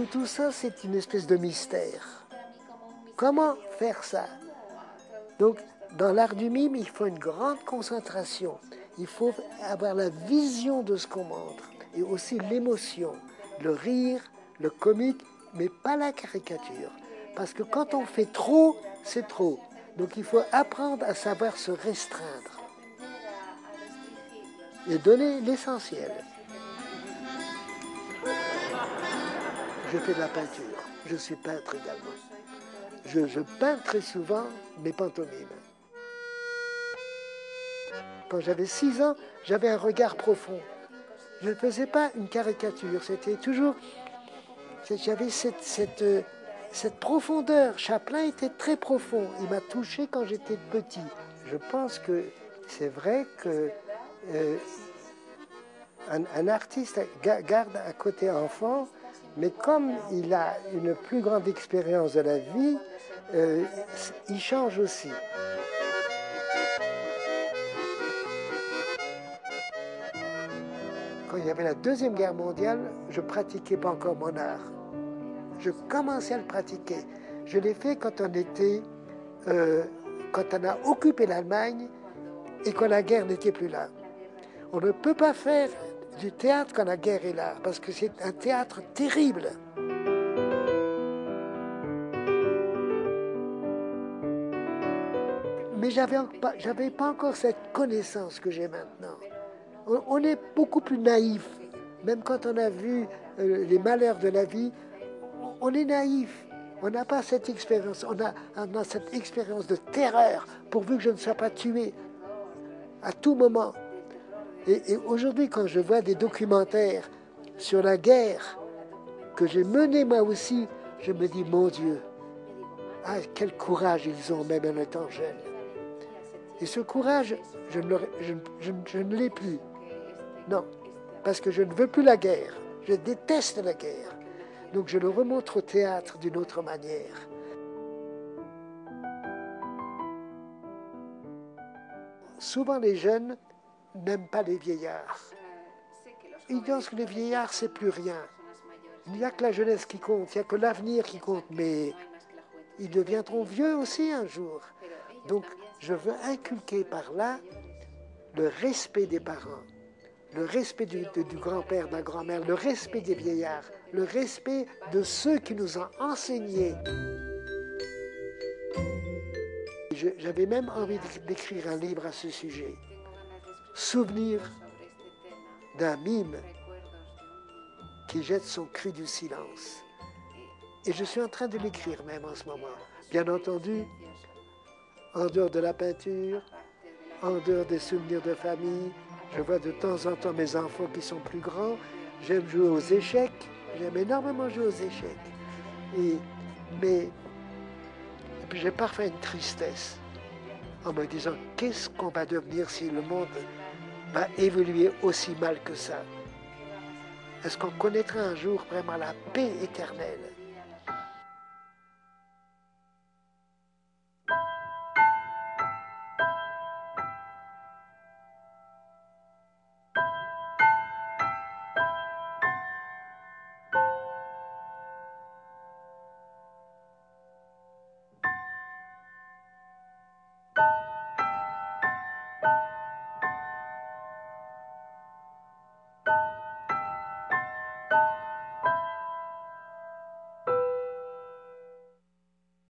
tout ça, c'est une espèce de mystère. Comment faire ça? Donc, dans l'art du mime, il faut une grande concentration. Il faut avoir la vision de ce qu'on montre et aussi l'émotion, le rire, le comique, mais pas la caricature. Parce que quand on fait trop, c'est trop. Donc il faut apprendre à savoir se restreindre et donner l'essentiel. Je fais de la peinture. Je suis peintre également. Je peins très souvent mes pantomimes. Quand j'avais 6 ans, j'avais un regard profond. Je ne faisais pas une caricature, c'était toujours... J'avais cette profondeur. Chaplin était très profond. Il m'a touché quand j'étais petit. Je pense que c'est vrai que un artiste garde un côté enfant, mais comme il a une plus grande expérience de la vie, il change aussi. Quand il y avait la Deuxième Guerre mondiale, je ne pratiquais pas encore mon art. Je commençais à le pratiquer. Je l'ai fait quand on a occupé l'Allemagne et quand la guerre n'était plus là. On ne peut pas faire du théâtre quand la guerre est là, parce que c'est un théâtre terrible. Mais j'avais pas encore cette connaissance que j'ai maintenant. On est beaucoup plus naïf. Même quand on a vu les malheurs de la vie, on est naïf. On n'a pas cette expérience. On a cette expérience de terreur, pourvu que je ne sois pas tué à tout moment. Et aujourd'hui, quand je vois des documentaires sur la guerre que j'ai menée moi aussi, je me dis, mon Dieu, ah, quel courage ils ont, même en étant jeunes. Et ce courage, je ne l'ai plus. Non, parce que je ne veux plus la guerre. Je déteste la guerre. Donc je le remontre au théâtre d'une autre manière. Souvent les jeunes n'aiment pas les vieillards. Ils pensent que les vieillards, c'est plus rien. Il n'y a que la jeunesse qui compte, il n'y a que l'avenir qui compte, mais ils deviendront vieux aussi un jour. Donc je veux inculquer par là le respect des parents, le respect du grand-père, de la grand-mère, le respect des vieillards, le respect de ceux qui nous ont enseigné. J'avais même envie d'écrire un livre à ce sujet. Souvenir d'un mime qui jette son cri du silence. Et je suis en train de l'écrire même en ce moment. Bien entendu, en dehors de la peinture, en dehors des souvenirs de famille, je vois de temps en temps mes enfants qui sont plus grands. J'aime jouer aux échecs. J'aime énormément jouer aux échecs. Et puis j'ai parfois une tristesse en me disant qu'est-ce qu'on va devenir si le monde va évoluer aussi mal que ça? Est-ce qu'on connaîtra un jour vraiment la paix éternelle?